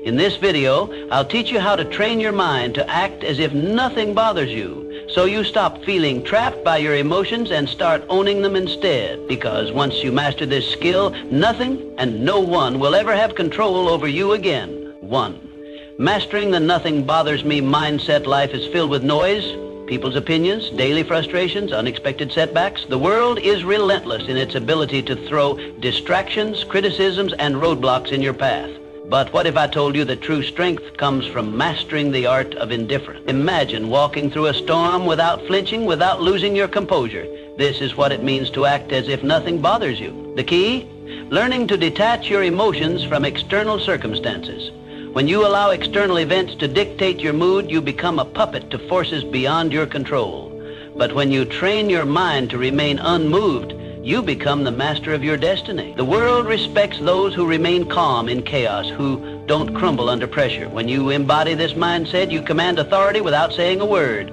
In this video, I'll teach you how to train your mind to act as if nothing bothers you, so you stop feeling trapped by your emotions and start owning them instead. Because once you master this skill, nothing and no one will ever have control over you again. 1. Mastering the nothing bothers me mindset. Life is filled with noise, people's opinions, daily frustrations, unexpected setbacks. The world is relentless in its ability to throw distractions, criticisms, and roadblocks in your path. But what if I told you that true strength comes from mastering the art of indifference? Imagine walking through a storm without flinching, without losing your composure. This is what it means to act as if nothing bothers you. The key? Learning to detach your emotions from external circumstances. When you allow external events to dictate your mood, you become a puppet to forces beyond your control. But when you train your mind to remain unmoved, you become the master of your destiny. The world respects those who remain calm in chaos, who don't crumble under pressure. When you embody this mindset, you command authority without saying a word.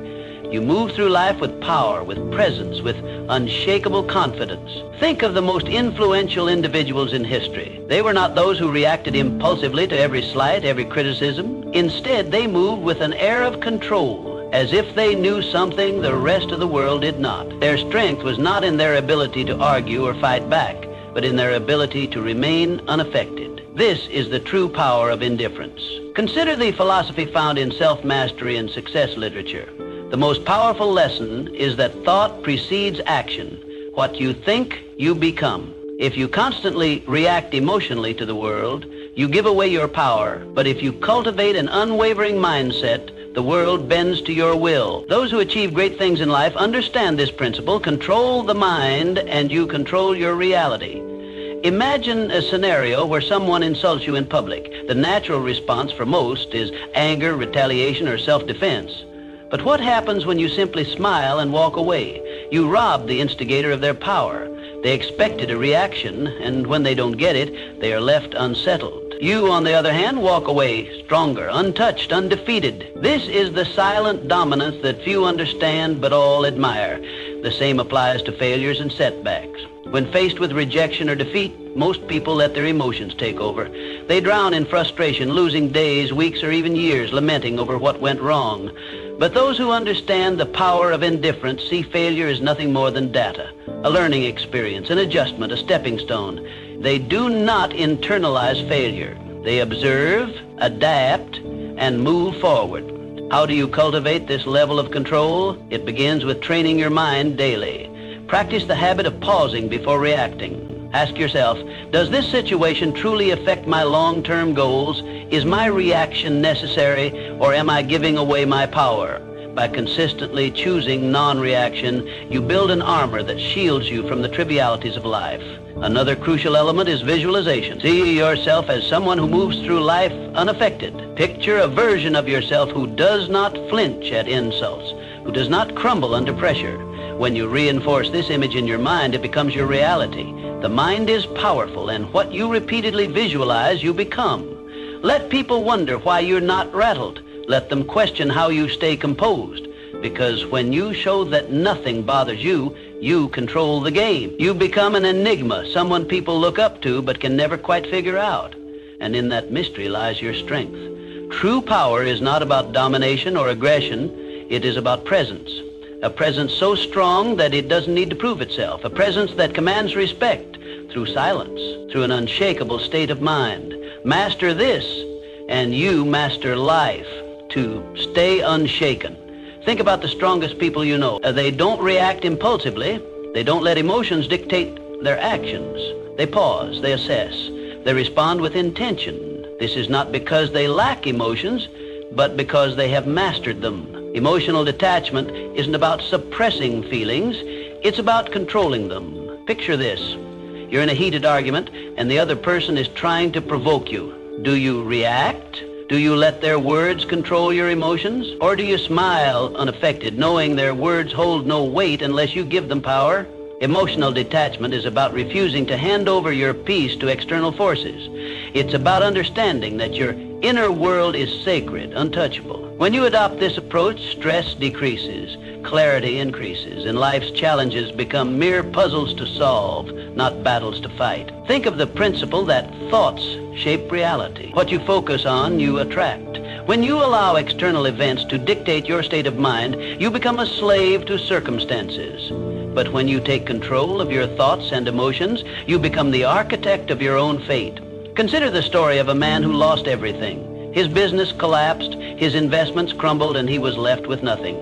You move through life with power, with presence, with unshakable confidence. Think of the most influential individuals in history. They were not those who reacted impulsively to every slight, every criticism. Instead, they moved with an air of control, as if they knew something the rest of the world did not. Their strength was not in their ability to argue or fight back, but in their ability to remain unaffected. This is the true power of indifference. Consider the philosophy found in self-mastery and success literature. The most powerful lesson is that thought precedes action. What you think, you become. If you constantly react emotionally to the world, you give away your power. But if you cultivate an unwavering mindset, the world bends to your will. Those who achieve great things in life understand this principle. Control the mind and you control your reality. Imagine a scenario where someone insults you in public. The natural response for most is anger, retaliation, or self-defense. But what happens when you simply smile and walk away? You rob the instigator of their power. They expected a reaction, and when they don't get it, they are left unsettled. You, on the other hand, walk away stronger, untouched, undefeated. This is the silent dominance that few understand but all admire. The same applies to failures and setbacks. When faced with rejection or defeat, most people let their emotions take over. They drown in frustration, losing days, weeks, or even years lamenting over what went wrong. But those who understand the power of indifference see failure as nothing more than data, a learning experience, an adjustment, a stepping stone. They do not internalize failure. They observe, adapt, and move forward. How do you cultivate this level of control? It begins with training your mind daily. Practice the habit of pausing before reacting. Ask yourself, does this situation truly affect my long-term goals? Is my reaction necessary, or am I giving away my power? By consistently choosing non-reaction, you build an armor that shields you from the trivialities of life. Another crucial element is visualization. See yourself as someone who moves through life unaffected. Picture a version of yourself who does not flinch at insults, who does not crumble under pressure. When you reinforce this image in your mind, it becomes your reality. The mind is powerful, and what you repeatedly visualize, you become. Let people wonder why you're not rattled. Let them question how you stay composed. Because when you show that nothing bothers you, you control the game. You become an enigma, someone people look up to but can never quite figure out. And in that mystery lies your strength. True power is not about domination or aggression. It is about presence. A presence so strong that it doesn't need to prove itself. A presence that commands respect through silence, through an unshakable state of mind. Master this, and you master life. To stay unshaken. Think about the strongest people you know. They don't react impulsively. They don't let emotions dictate their actions. They pause, they assess, they respond with intention. This is not because they lack emotions, but because they have mastered them. Emotional detachment isn't about suppressing feelings, it's about controlling them. Picture this. You're in a heated argument and the other person is trying to provoke you. Do you react? Do you let their words control your emotions? Or do you smile unaffected, knowing their words hold no weight unless you give them power? Emotional detachment is about refusing to hand over your peace to external forces. It's about understanding that your inner world is sacred, untouchable. When you adopt this approach, stress decreases, clarity increases, and life's challenges become mere puzzles to solve, not battles to fight. Think of the principle that thoughts shape reality. What you focus on, you attract. When you allow external events to dictate your state of mind, you become a slave to circumstances. But when you take control of your thoughts and emotions, you become the architect of your own fate. Consider the story of a man who lost everything. His business collapsed, his investments crumbled, and he was left with nothing.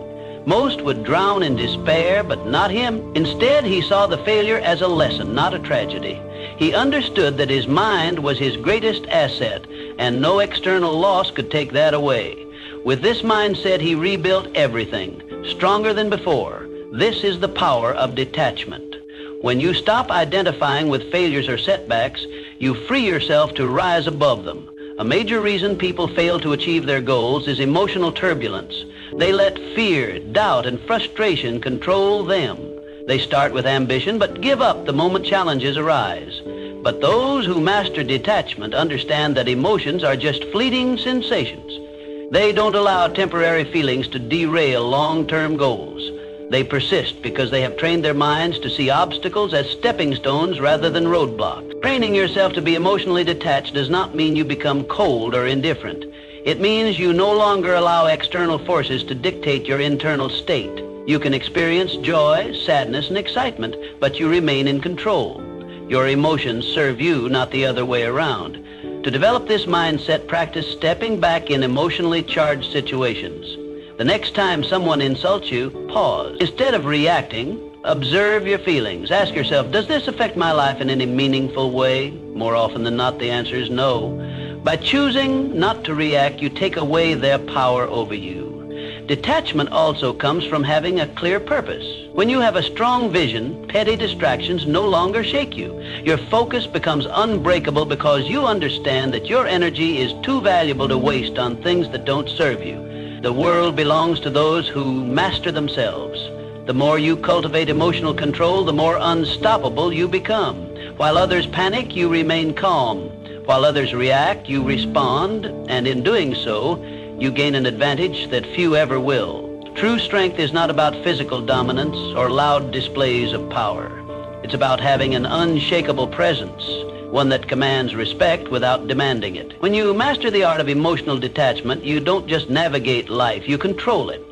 Most would drown in despair, but not him. Instead, he saw the failure as a lesson, not a tragedy. He understood that his mind was his greatest asset, and no external loss could take that away. With this mindset, he rebuilt everything, stronger than before. This is the power of detachment. When you stop identifying with failures or setbacks, you free yourself to rise above them. A major reason people fail to achieve their goals is emotional turbulence. They let fear, doubt, and frustration control them. They start with ambition, but give up the moment challenges arise. But those who master detachment understand that emotions are just fleeting sensations. They don't allow temporary feelings to derail long-term goals. They persist because they have trained their minds to see obstacles as stepping stones rather than roadblocks. Training yourself to be emotionally detached does not mean you become cold or indifferent. It means you no longer allow external forces to dictate your internal state. You can experience joy, sadness, and excitement, but you remain in control. Your emotions serve you, not the other way around. To develop this mindset, practice stepping back in emotionally charged situations. The next time someone insults you, pause. Instead of reacting, observe your feelings. Ask yourself, does this affect my life in any meaningful way? More often than not, the answer is no. By choosing not to react, you take away their power over you. Detachment also comes from having a clear purpose. When you have a strong vision, petty distractions no longer shake you. Your focus becomes unbreakable because you understand that your energy is too valuable to waste on things that don't serve you. The world belongs to those who master themselves. The more you cultivate emotional control, the more unstoppable you become. While others panic, you remain calm. While others react, you respond, and in doing so, you gain an advantage that few ever will. True strength is not about physical dominance or loud displays of power. It's about having an unshakable presence, one that commands respect without demanding it. When you master the art of emotional detachment, you don't just navigate life, you control it.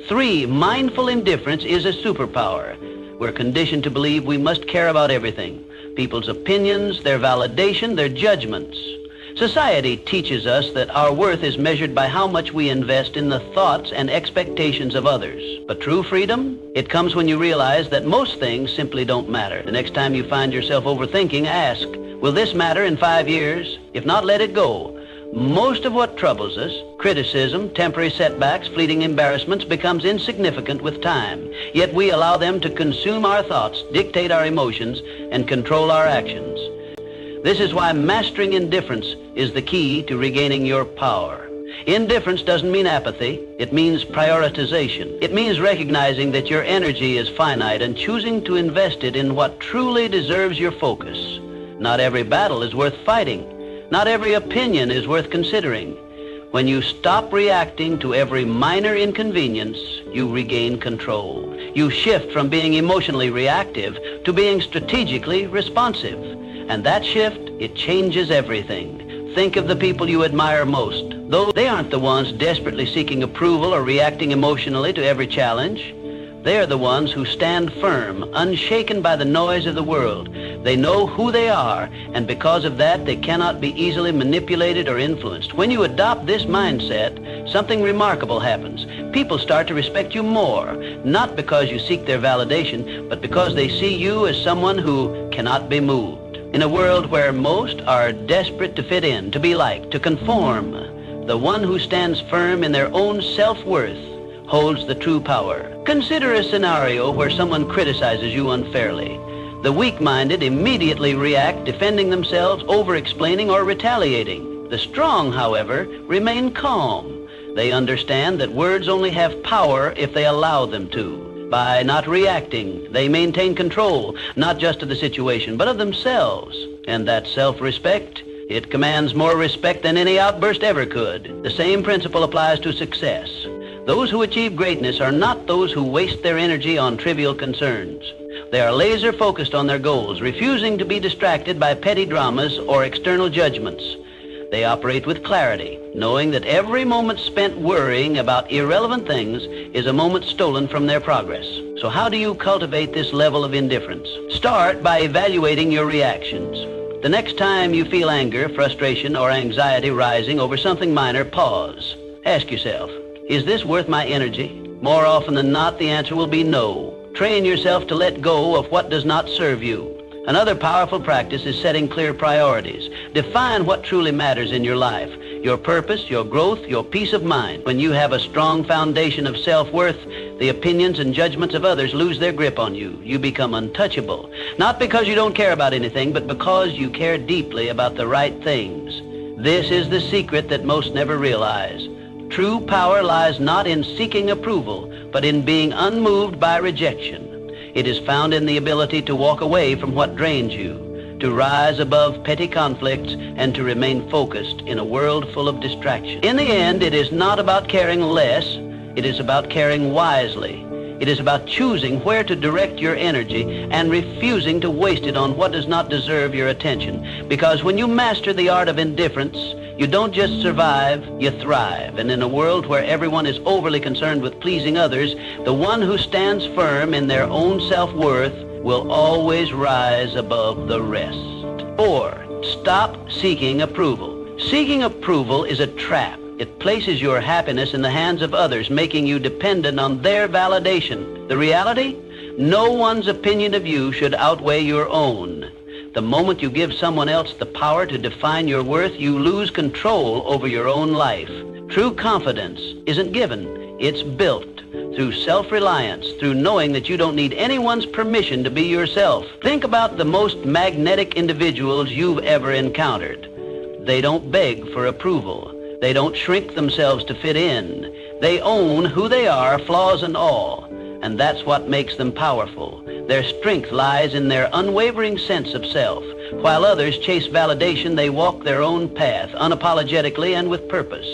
3, mindful indifference is a superpower. We're conditioned to believe we must care about everything. People's opinions, their validation, their judgments. Society teaches us that our worth is measured by how much we invest in the thoughts and expectations of others. But true freedom, it comes when you realize that most things simply don't matter. The next time you find yourself overthinking, ask, will this matter in 5 years? If not, let it go. Most of what troubles us, criticism, temporary setbacks, fleeting embarrassments, becomes insignificant with time. Yet we allow them to consume our thoughts, dictate our emotions, and control our actions. This is why mastering indifference is the key to regaining your power. Indifference doesn't mean apathy. It means prioritization. It means recognizing that your energy is finite and choosing to invest it in what truly deserves your focus. Not every battle is worth fighting. Not every opinion is worth considering. When you stop reacting to every minor inconvenience, you regain control. You shift from being emotionally reactive to being strategically responsive. And that shift, it changes everything. Think of the people you admire most. Though they aren't the ones desperately seeking approval or reacting emotionally to every challenge. They are the ones who stand firm, unshaken by the noise of the world. They know who they are, and because of that, they cannot be easily manipulated or influenced. When you adopt this mindset, something remarkable happens. People start to respect you more, not because you seek their validation, but because they see you as someone who cannot be moved. In a world where most are desperate to fit in, to be liked, to conform, the one who stands firm in their own self-worth holds the true power. Consider a scenario where someone criticizes you unfairly. The weak-minded immediately react, defending themselves, over-explaining, or retaliating. The strong, however, remain calm. They understand that words only have power if they allow them to. By not reacting, they maintain control, not just of the situation, but of themselves. And that self-respect, it commands more respect than any outburst ever could. The same principle applies to success. Those who achieve greatness are not those who waste their energy on trivial concerns. They are laser focused on their goals, refusing to be distracted by petty dramas or external judgments. They operate with clarity, knowing that every moment spent worrying about irrelevant things is a moment stolen from their progress. So how do you cultivate this level of indifference? Start by evaluating your reactions. The next time you feel anger, frustration, or anxiety rising over something minor, pause. Ask yourself, is this worth my energy? More often than not, the answer will be no. Train yourself to let go of what does not serve you. Another powerful practice is setting clear priorities. Define what truly matters in your life, your purpose, your growth, your peace of mind. When you have a strong foundation of self-worth, the opinions and judgments of others lose their grip on you. You become untouchable, not because you don't care about anything, but because you care deeply about the right things. This is the secret that most never realize. True power lies not in seeking approval, but in being unmoved by rejection. It is found in the ability to walk away from what drains you, to rise above petty conflicts, and to remain focused in a world full of distraction. In the end, it is not about caring less, it is about caring wisely. It is about choosing where to direct your energy and refusing to waste it on what does not deserve your attention. Because when you master the art of indifference, you don't just survive, you thrive. And in a world where everyone is overly concerned with pleasing others, the one who stands firm in their own self-worth will always rise above the rest. 4, stop seeking approval. Seeking approval is a trap. It places your happiness in the hands of others, making you dependent on their validation. The reality? No one's opinion of you should outweigh your own. The moment you give someone else the power to define your worth, you lose control over your own life. True confidence isn't given, it's built through self-reliance, through knowing that you don't need anyone's permission to be yourself. Think about the most magnetic individuals you've ever encountered. They don't beg for approval. They don't shrink themselves to fit in. They own who they are, flaws and all. And that's what makes them powerful. Their strength lies in their unwavering sense of self. While others chase validation, they walk their own path, unapologetically and with purpose.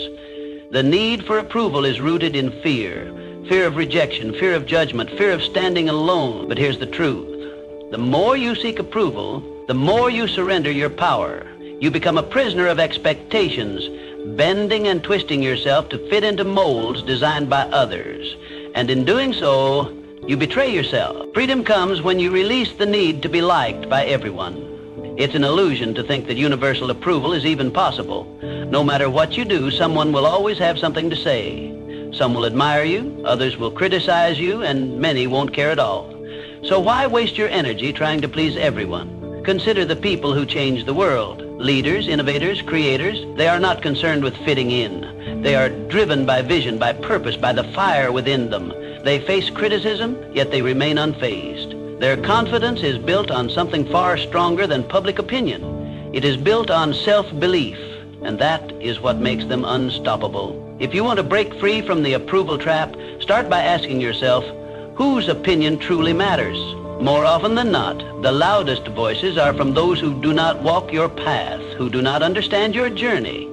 The need for approval is rooted in fear. Fear of rejection, fear of judgment, fear of standing alone. But here's the truth. The more you seek approval, the more you surrender your power. You become a prisoner of expectations, bending and twisting yourself to fit into molds designed by others. And in doing so, you betray yourself. Freedom comes when you release the need to be liked by everyone. It's an illusion to think that universal approval is even possible. No matter what you do, someone will always have something to say. Some will admire you, others will criticize you, and many won't care at all. So why waste your energy trying to please everyone? Consider the people who change the world. Leaders, innovators, creators, they are not concerned with fitting in. They are driven by vision, by purpose, by the fire within them. They face criticism, yet they remain unfazed. Their confidence is built on something far stronger than public opinion. It is built on self-belief, and that is what makes them unstoppable. If you want to break free from the approval trap, start by asking yourself, whose opinion truly matters? More often than not, the loudest voices are from those who do not walk your path, who do not understand your journey.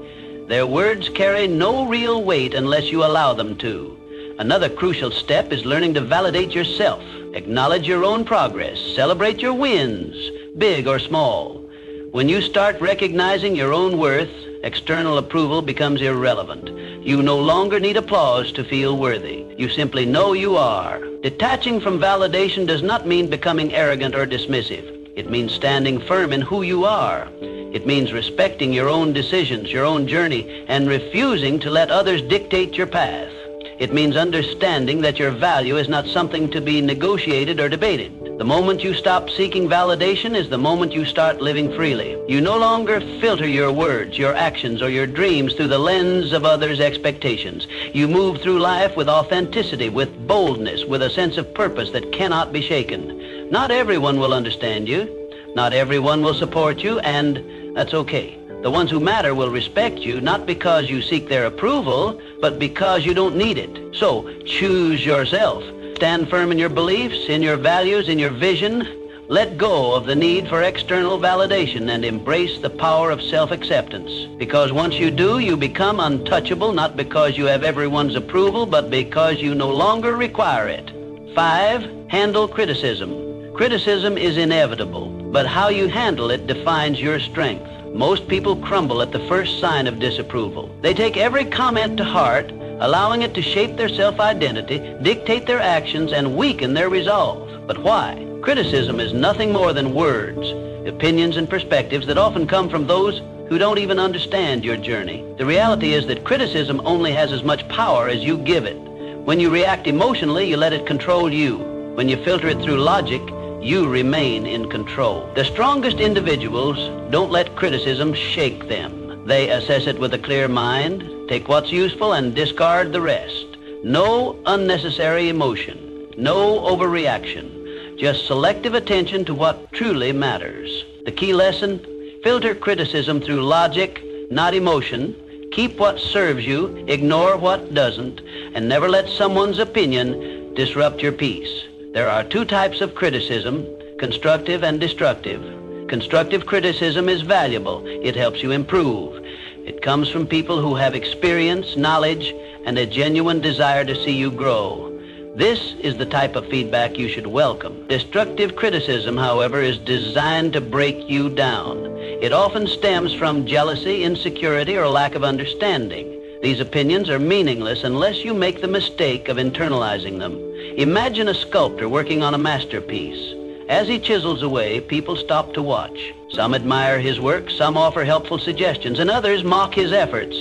Their words carry no real weight unless you allow them to. Another crucial step is learning to validate yourself, acknowledge your own progress, celebrate your wins, big or small. When you start recognizing your own worth, external approval becomes irrelevant. You no longer need applause to feel worthy. You simply know you are. Detaching from validation does not mean becoming arrogant or dismissive. It means standing firm in who you are. It means respecting your own decisions, your own journey, and refusing to let others dictate your path. It means understanding that your value is not something to be negotiated or debated. The moment you stop seeking validation is the moment you start living freely. You no longer filter your words, your actions, or your dreams through the lens of others' expectations. You move through life with authenticity, with boldness, with a sense of purpose that cannot be shaken. Not everyone will understand you. Not everyone will support you, and that's okay. The ones who matter will respect you, not because you seek their approval, but because you don't need it. So choose yourself. Stand firm in your beliefs, in your values, in your vision. Let go of the need for external validation and embrace the power of self-acceptance. Because once you do, you become untouchable, not because you have everyone's approval, but because you no longer require it. 5, handle criticism. Criticism is inevitable, but how you handle it defines your strength. Most people crumble at the first sign of disapproval. They take every comment to heart, allowing it to shape their self-identity, dictate their actions, and weaken their resolve. But why? Criticism is nothing more than words, opinions, and perspectives that often come from those who don't even understand your journey. The reality is that criticism only has as much power as you give it. When you react emotionally, you let it control you. When you filter it through logic, you remain in control. The strongest individuals don't let criticism shake them. They assess it with a clear mind, take what's useful, and discard the rest. No unnecessary emotion, no overreaction. Just selective attention to what truly matters. The key lesson, filter criticism through logic, not emotion. Keep what serves you, ignore what doesn't, and never let someone's opinion disrupt your peace. There are 2 types of criticism, constructive and destructive. Constructive criticism is valuable. It helps you improve. It comes from people who have experience, knowledge, and a genuine desire to see you grow. This is the type of feedback you should welcome. Destructive criticism, however, is designed to break you down. It often stems from jealousy, insecurity, or lack of understanding. These opinions are meaningless unless you make the mistake of internalizing them. Imagine a sculptor working on a masterpiece. As he chisels away, people stop to watch. Some admire his work, some offer helpful suggestions, and others mock his efforts.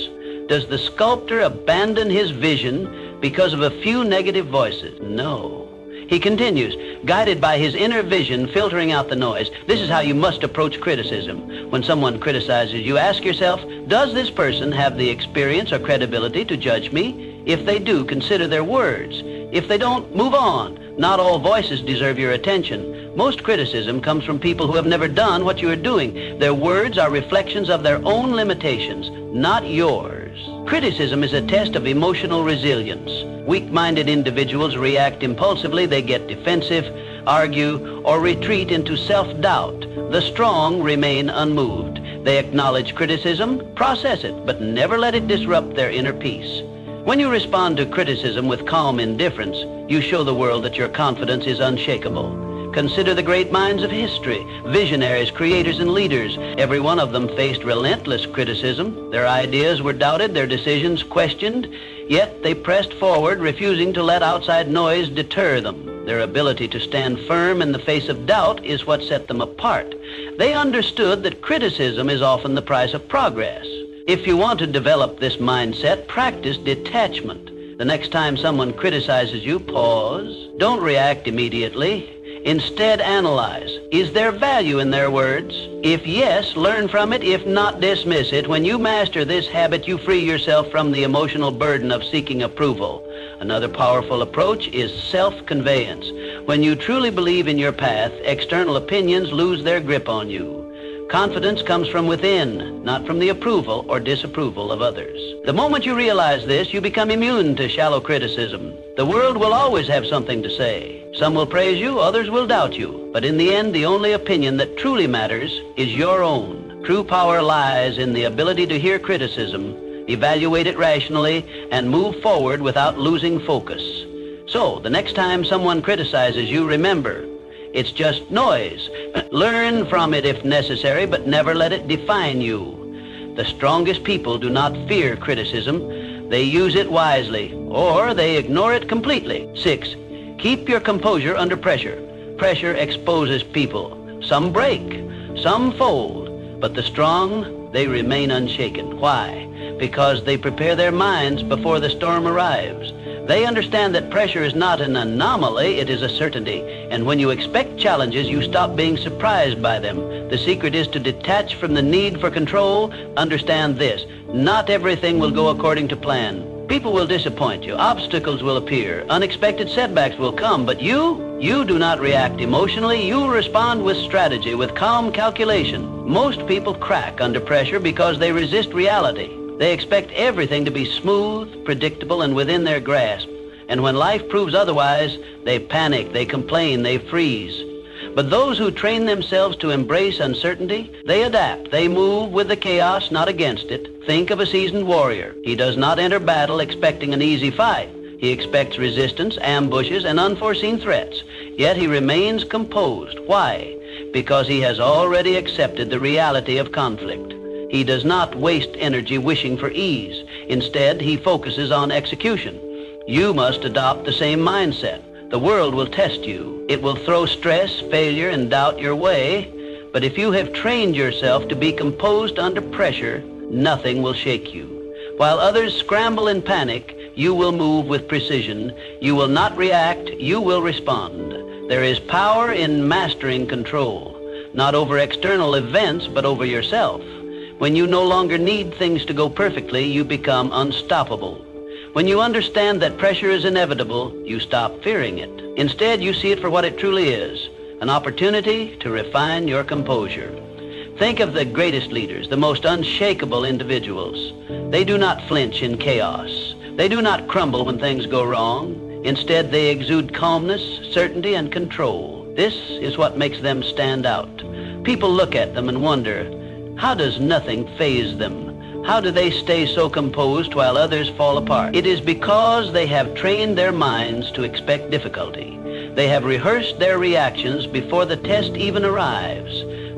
Does the sculptor abandon his vision because of a few negative voices? No. He continues, guided by his inner vision, filtering out the noise. This is how you must approach criticism. When someone criticizes you, ask yourself, does this person have the experience or credibility to judge me? If they do, consider their words. If they don't, move on. Not all voices deserve your attention. Most criticism comes from people who have never done what you are doing. Their words are reflections of their own limitations, not yours. Criticism is a test of emotional resilience. Weak-minded individuals react impulsively. They get defensive, argue, or retreat into self-doubt. The strong remain unmoved. They acknowledge criticism, process it, but never let it disrupt their inner peace. When you respond to criticism with calm indifference, you show the world that your confidence is unshakable. Consider the great minds of history, visionaries, creators, and leaders. Every one of them faced relentless criticism. Their ideas were doubted, their decisions questioned, yet they pressed forward, refusing to let outside noise deter them. Their ability to stand firm in the face of doubt is what set them apart. They understood that criticism is often the price of progress. If you want to develop this mindset, practice detachment. The next time someone criticizes you, pause. Don't react immediately. Instead, analyze. Is there value in their words? If yes, learn from it. If not, dismiss it. When you master this habit, you free yourself from the emotional burden of seeking approval. Another powerful approach is self-conveyance. When you truly believe in your path, external opinions lose their grip on you. Confidence comes from within, not from the approval or disapproval of others. The moment you realize this, you become immune to shallow criticism. The world will always have something to say. Some will praise you, others will doubt you. But in the end, the only opinion that truly matters is your own. True power lies in the ability to hear criticism, evaluate it rationally, and move forward without losing focus. So, the next time someone criticizes you, remember, it's just noise. Learn from it if necessary, but never let it define you. The strongest people do not fear criticism. They use it wisely, or they ignore it completely. 6, keep your composure under pressure. Pressure exposes people. Some break, some fold, but the strong, they remain unshaken. Why? Because they prepare their minds before the storm arrives. They understand that pressure is not an anomaly, it is a certainty. And when you expect challenges, you stop being surprised by them. The secret is to detach from the need for control. Understand this, not everything will go according to plan. People will disappoint you, obstacles will appear, unexpected setbacks will come, but you do not react emotionally, you respond with strategy, with calm calculation. Most people crack under pressure because they resist reality. They expect everything to be smooth, predictable, and within their grasp. And when life proves otherwise, they panic, they complain, they freeze. But those who train themselves to embrace uncertainty, they adapt. They move with the chaos, not against it. Think of a seasoned warrior. He does not enter battle expecting an easy fight. He expects resistance, ambushes, and unforeseen threats. Yet he remains composed. Why? Because he has already accepted the reality of conflict. He does not waste energy wishing for ease. Instead, he focuses on execution. You must adopt the same mindset. The world will test you. It will throw stress, failure, and doubt your way. But if you have trained yourself to be composed under pressure, nothing will shake you. While others scramble in panic, you will move with precision. You will not react, you will respond. There is power in mastering control, not over external events, but over yourself. When you no longer need things to go perfectly, you become unstoppable. When you understand that pressure is inevitable, you stop fearing it. Instead, you see it for what it truly is, an opportunity to refine your composure. Think of the greatest leaders, the most unshakable individuals. They do not flinch in chaos. They do not crumble when things go wrong. Instead, they exude calmness, certainty, and control. This is what makes them stand out. People look at them and wonder, how does nothing faze them? How do they stay so composed while others fall apart? It is because they have trained their minds to expect difficulty. They have rehearsed their reactions before the test even arrives.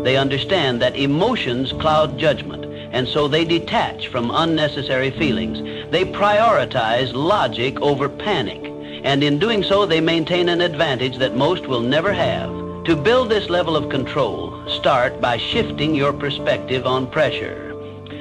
They understand that emotions cloud judgment, and so they detach from unnecessary feelings. They prioritize logic over panic, and in doing so, they maintain an advantage that most will never have. To build this level of control, start by shifting your perspective on pressure.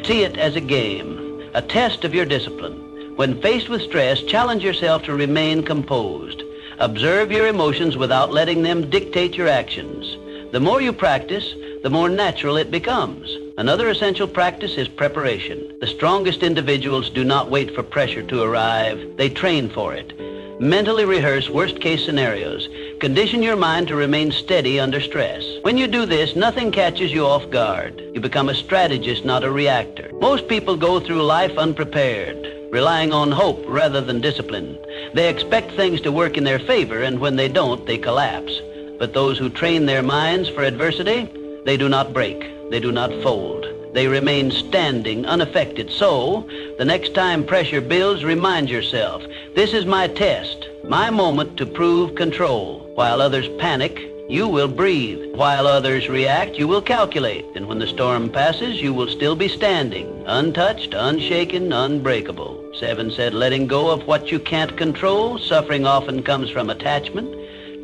See it as a game, a test of your discipline. When faced with stress, challenge yourself to remain composed. Observe your emotions without letting them dictate your actions. The more you practice, the more natural it becomes. Another essential practice is preparation. The strongest individuals do not wait for pressure to arrive. They train for it. Mentally rehearse worst-case scenarios. Condition your mind to remain steady under stress. When you do this, nothing catches you off guard. You become a strategist, not a reactor. Most people go through life unprepared, relying on hope rather than discipline. They expect things to work in their favor, and when they don't, they collapse. But those who train their minds for adversity, they do not break. They do not fold. They remain standing, unaffected. So, the next time pressure builds, remind yourself, this is my test, my moment to prove control. While others panic, you will breathe. While others react, you will calculate. And when the storm passes, you will still be standing, untouched, unshaken, unbreakable. 7 said, letting go of what you can't control. Suffering often comes from attachment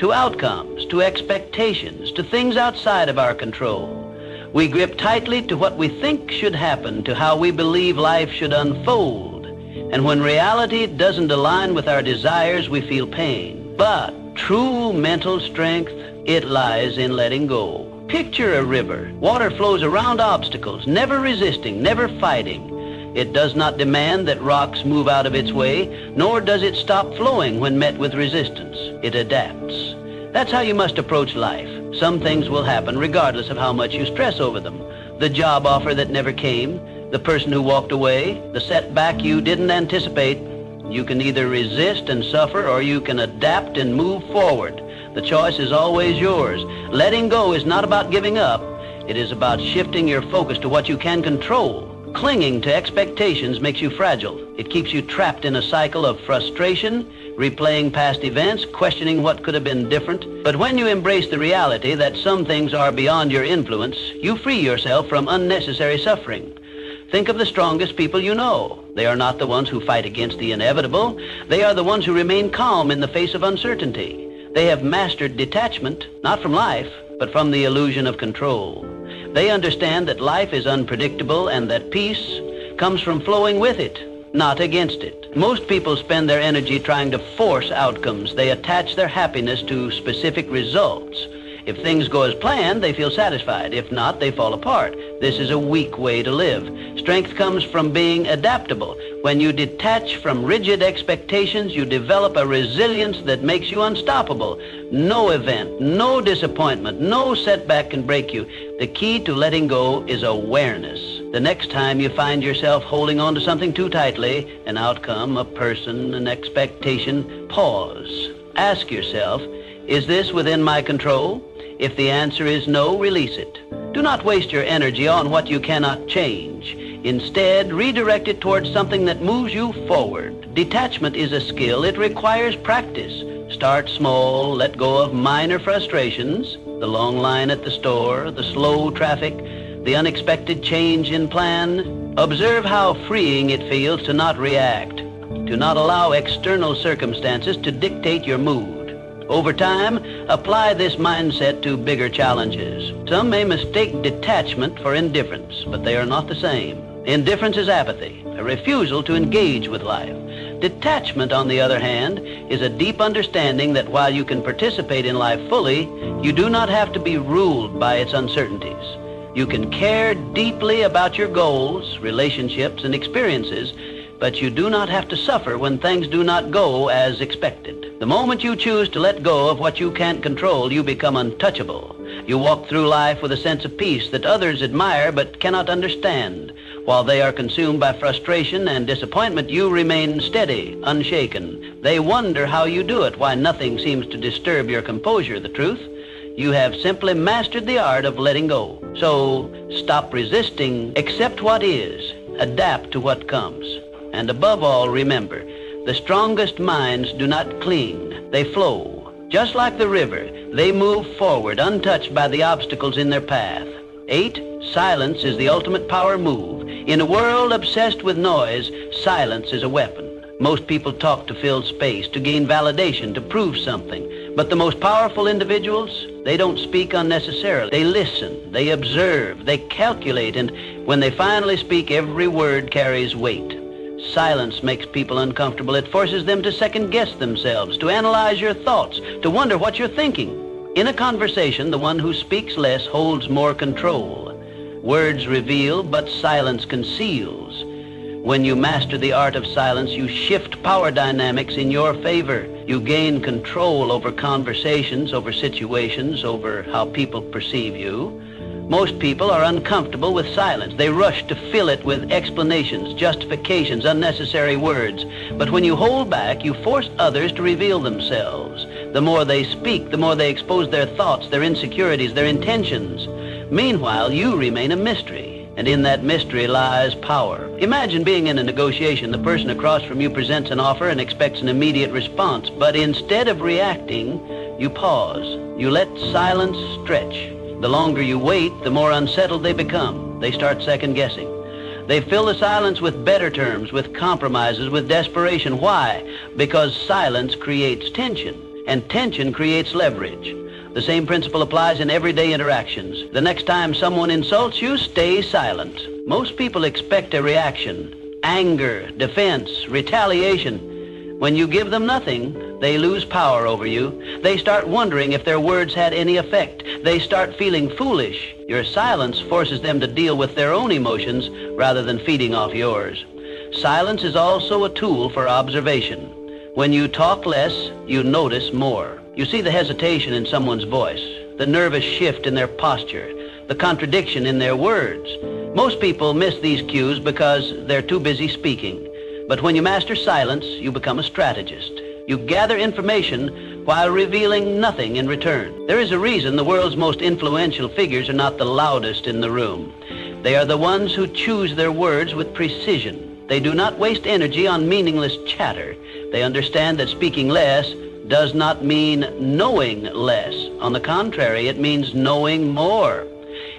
to outcomes, to expectations, to things outside of our control. We grip tightly to what we think should happen, to how we believe life should unfold. And when reality doesn't align with our desires, we feel pain. But true mental strength, it lies in letting go. Picture a river. Water flows around obstacles, never resisting, never fighting. It does not demand that rocks move out of its way, nor does it stop flowing when met with resistance. It adapts. That's how you must approach life. Some things will happen regardless of how much you stress over them. The job offer that never came, the person who walked away, the setback you didn't anticipate. You can either resist and suffer, or you can adapt and move forward. The choice is always yours. Letting go is not about giving up. It is about shifting your focus to what you can control. Clinging to expectations makes you fragile. It keeps you trapped in a cycle of frustration, replaying past events, questioning what could have been different. But when you embrace the reality that some things are beyond your influence, you free yourself from unnecessary suffering. Think of the strongest people you know. They are not the ones who fight against the inevitable. They are the ones who remain calm in the face of uncertainty. They have mastered detachment, not from life, but from the illusion of control. They understand that life is unpredictable and that peace comes from flowing with it, not against it. Most people spend their energy trying to force outcomes. They attach their happiness to specific results. If things go as planned, they feel satisfied. If not, they fall apart. This is a weak way to live. Strength comes from being adaptable. When you detach from rigid expectations, you develop a resilience that makes you unstoppable. No event, no disappointment, no setback can break you. The key to letting go is awareness. The next time you find yourself holding on to something too tightly, an outcome, a person, an expectation, pause. Ask yourself, is this within my control? If the answer is no, release it. Do not waste your energy on what you cannot change. Instead, redirect it towards something that moves you forward. Detachment is a skill. It requires practice. Start small, let go of minor frustrations, the long line at the store, the slow traffic, the unexpected change in plan. Observe how freeing it feels to not react, to not allow external circumstances to dictate your mood. Over time, apply this mindset to bigger challenges. Some may mistake detachment for indifference, but they are not the same. Indifference is apathy, a refusal to engage with life. Detachment, on the other hand, is a deep understanding that while you can participate in life fully, you do not have to be ruled by its uncertainties. You can care deeply about your goals, relationships, and experiences, but you do not have to suffer when things do not go as expected. The moment you choose to let go of what you can't control, you become untouchable. You walk through life with a sense of peace that others admire but cannot understand. While they are consumed by frustration and disappointment, you remain steady, unshaken. They wonder how you do it, why nothing seems to disturb your composure. The truth? You have simply mastered the art of letting go. So stop resisting, accept what is, adapt to what comes. And above all, remember, the strongest minds do not cling, they flow. Just like the river, they move forward untouched by the obstacles in their path. 8. Silence is the ultimate power move. In a world obsessed with noise, silence is a weapon. Most people talk to fill space, to gain validation, to prove something. But the most powerful individuals, they don't speak unnecessarily. They listen, they observe, they calculate, and when they finally speak, every word carries weight. Silence makes people uncomfortable. It forces them to second-guess themselves, to analyze your thoughts, to wonder what you're thinking. In a conversation, the one who speaks less holds more control. Words reveal, but silence conceals. When you master the art of silence, you shift power dynamics in your favor. You gain control over conversations, over situations, over how people perceive you. Most people are uncomfortable with silence. They rush to fill it with explanations, justifications, unnecessary words. But when you hold back, you force others to reveal themselves. The more they speak, the more they expose their thoughts, their insecurities, their intentions. Meanwhile, you remain a mystery, and in that mystery lies power. Imagine being in a negotiation. The person across from you presents an offer and expects an immediate response, but instead of reacting, you pause. You let silence stretch. The longer you wait, the more unsettled they become. They start second-guessing. They fill the silence with better terms, with compromises, with desperation. Why? Because silence creates tension, and tension creates leverage. The same principle applies in everyday interactions. The next time someone insults you, stay silent. Most people expect a reaction: anger, defense, retaliation. When you give them nothing, they lose power over you. They start wondering if their words had any effect. They start feeling foolish. Your silence forces them to deal with their own emotions rather than feeding off yours. Silence is also a tool for observation. When you talk less, you notice more. You see the hesitation in someone's voice, the nervous shift in their posture, the contradiction in their words. Most people miss these cues because they're too busy speaking. But when you master silence, you become a strategist. You gather information while revealing nothing in return. There is a reason the world's most influential figures are not the loudest in the room. They are the ones who choose their words with precision. They do not waste energy on meaningless chatter. They understand that speaking less does not mean knowing less. On the contrary, it means knowing more.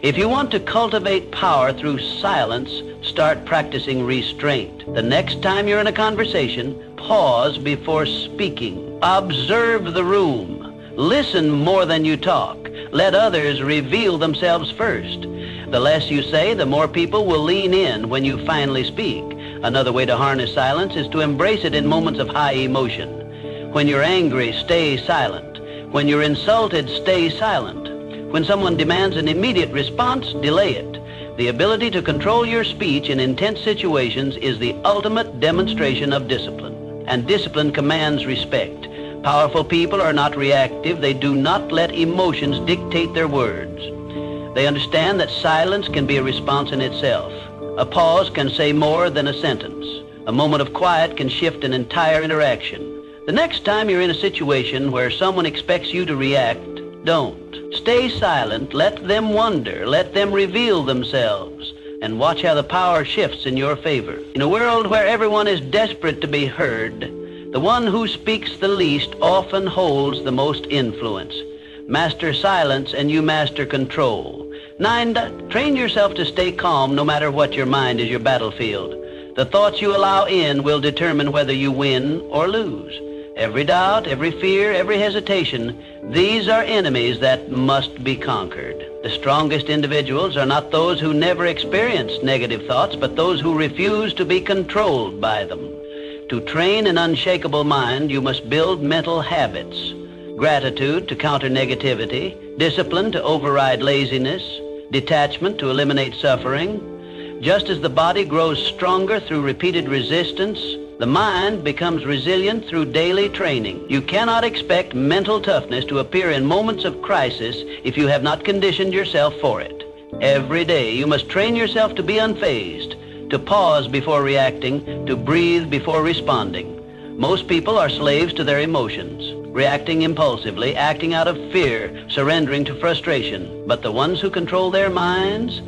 If you want to cultivate power through silence, start practicing restraint. The next time you're in a conversation, pause before speaking. Observe the room. Listen more than you talk. Let others reveal themselves first. The less you say, the more people will lean in when you finally speak. Another way to harness silence is to embrace it in moments of high emotion. When you're angry, stay silent. When you're insulted, stay silent. When someone demands an immediate response, delay it. The ability to control your speech in intense situations is the ultimate demonstration of discipline. And discipline commands respect. Powerful people are not reactive. They do not let emotions dictate their words. They understand that silence can be a response in itself. A pause can say more than a sentence. A moment of quiet can shift an entire interaction. The next time you're in a situation where someone expects you to react, Don't. Stay silent. Let them wonder. Let them reveal themselves. And watch how the power shifts in your favor. In a world where everyone is desperate to be heard, the one who speaks the least often holds the most influence. Master silence and you master control. 9. Train yourself to stay calm no matter what your mind is your battlefield. The thoughts you allow in will determine whether you win or lose. Every doubt, every fear, every hesitation, these are enemies that must be conquered. The strongest individuals are not those who never experience negative thoughts, but those who refuse to be controlled by them. To train an unshakable mind, you must build mental habits. Gratitude to counter negativity, discipline to override laziness, detachment to eliminate suffering. Just as the body grows stronger through repeated resistance, the mind becomes resilient through daily training. You cannot expect mental toughness to appear in moments of crisis if you have not conditioned yourself for it. Every day you must train yourself to be unfazed, to pause before reacting, to breathe before responding. Most people are slaves to their emotions, reacting impulsively, acting out of fear, surrendering to frustration. But the ones who control their minds,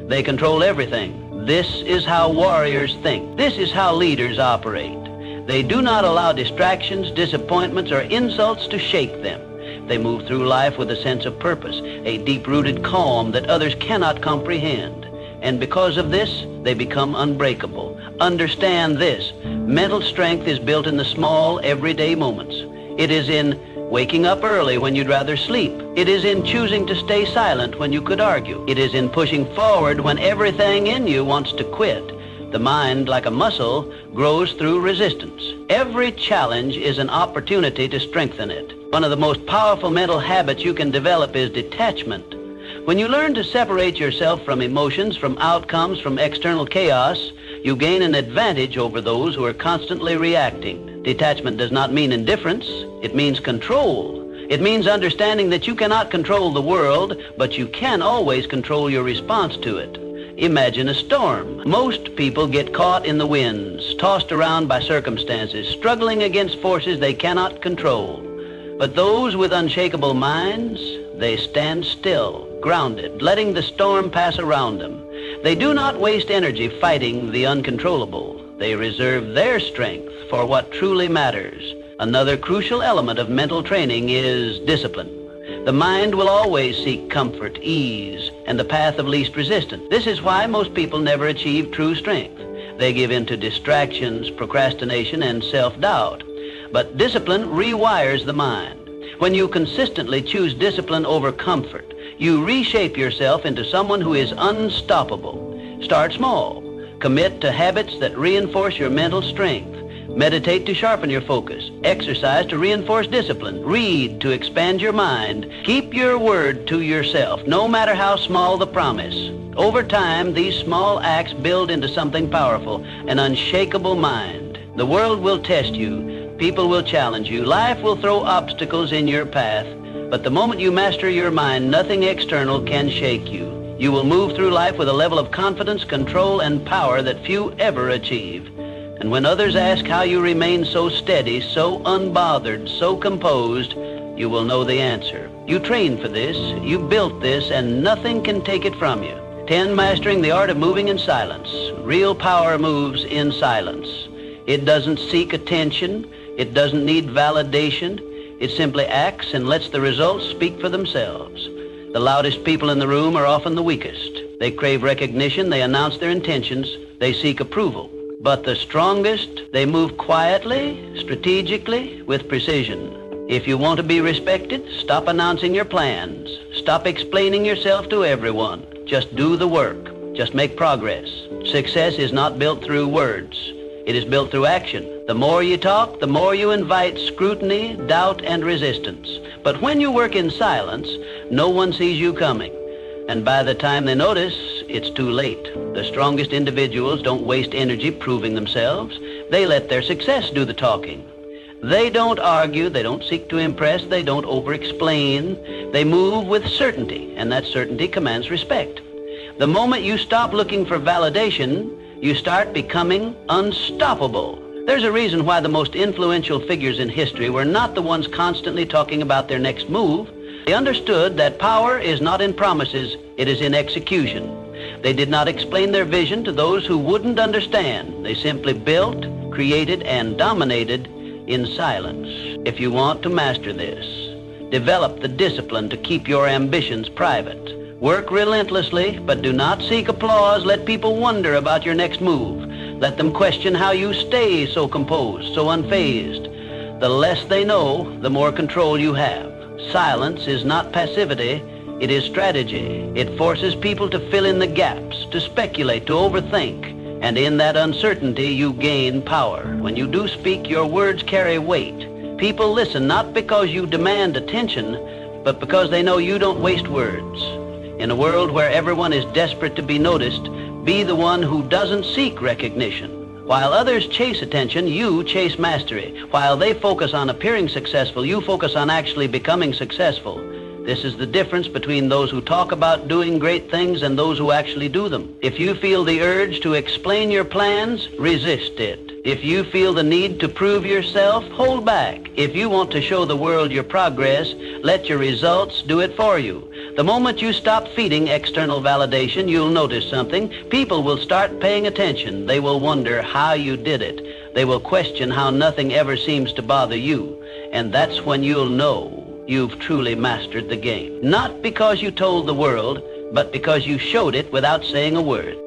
they control everything. This is how warriors think. This is how leaders operate. They do not allow distractions, disappointments, or insults to shake them. They move through life with a sense of purpose, a deep-rooted calm that others cannot comprehend. And because of this, they become unbreakable. Understand this. Mental strength is built in the small, everyday moments. It is in waking up early when you'd rather sleep. It is in choosing to stay silent when you could argue. It is in pushing forward when everything in you wants to quit. The mind, like a muscle, grows through resistance. Every challenge is an opportunity to strengthen it. One of the most powerful mental habits you can develop is detachment. When you learn to separate yourself from emotions, from outcomes, from external chaos, you gain an advantage over those who are constantly reacting. Detachment does not mean indifference. It means control. It means understanding that you cannot control the world, but you can always control your response to it. Imagine a storm. Most people get caught in the winds, tossed around by circumstances, struggling against forces they cannot control. But those with unshakable minds, they stand still, grounded, letting the storm pass around them. They do not waste energy fighting the uncontrollable. They reserve their strength for what truly matters. Another crucial element of mental training is discipline. The mind will always seek comfort, ease, and the path of least resistance. This is why most people never achieve true strength. They give in to distractions, procrastination, and self-doubt. But discipline rewires the mind. When you consistently choose discipline over comfort, you reshape yourself into someone who is unstoppable. Start small. Commit to habits that reinforce your mental strength. Meditate to sharpen your focus. Exercise to reinforce discipline. Read to expand your mind. Keep your word to yourself, no matter how small the promise. Over time, these small acts build into something powerful, an unshakable mind. The world will test you. People will challenge you. Life will throw obstacles in your path. But the moment you master your mind, nothing external can shake you. You will move through life with a level of confidence, control, and power that few ever achieve. And when others ask how you remain so steady, so unbothered, so composed, you will know the answer. You trained for this, you built this, and nothing can take it from you. 10. Mastering the art of moving in silence. Real power moves in silence. It doesn't seek attention. It doesn't need validation. It simply acts and lets the results speak for themselves. The loudest people in the room are often the weakest. They crave recognition. They announce their intentions. They seek approval. But the strongest, they move quietly, strategically, with precision. If you want to be respected, stop announcing your plans. Stop explaining yourself to everyone. Just do the work. Just make progress. Success is not built through words. It is built through action. The more you talk, the more you invite scrutiny, doubt, and resistance. But when you work in silence, no one sees you coming. And by the time they notice, it's too late. The strongest individuals don't waste energy proving themselves. They let their success do the talking. They don't argue. They don't seek to impress. They don't over-explain. They move with certainty, and that certainty commands respect. The moment you stop looking for validation, you start becoming unstoppable. There's a reason why the most influential figures in history were not the ones constantly talking about their next move. They understood that power is not in promises, it is in execution. They did not explain their vision to those who wouldn't understand. They simply built, created, and dominated in silence. If you want to master this, develop the discipline to keep your ambitions private. Work relentlessly, but do not seek applause. Let people wonder about your next move. Let them question how you stay so composed, so unfazed. The less they know, the more control you have. Silence is not passivity, it is strategy. It forces people to fill in the gaps, to speculate, to overthink. And in that uncertainty, you gain power. When you do speak, your words carry weight. People listen not because you demand attention, but because they know you don't waste words. In a world where everyone is desperate to be noticed, be the one who doesn't seek recognition. While others chase attention, you chase mastery. While they focus on appearing successful, you focus on actually becoming successful. This is the difference between those who talk about doing great things and those who actually do them. If you feel the urge to explain your plans, resist it. If you feel the need to prove yourself, hold back. If you want to show the world your progress, let your results do it for you. The moment you stop feeding external validation, you'll notice something. People will start paying attention. They will wonder how you did it. They will question how nothing ever seems to bother you. And that's when you'll know you've truly mastered the game. Not because you told the world, but because you showed it without saying a word.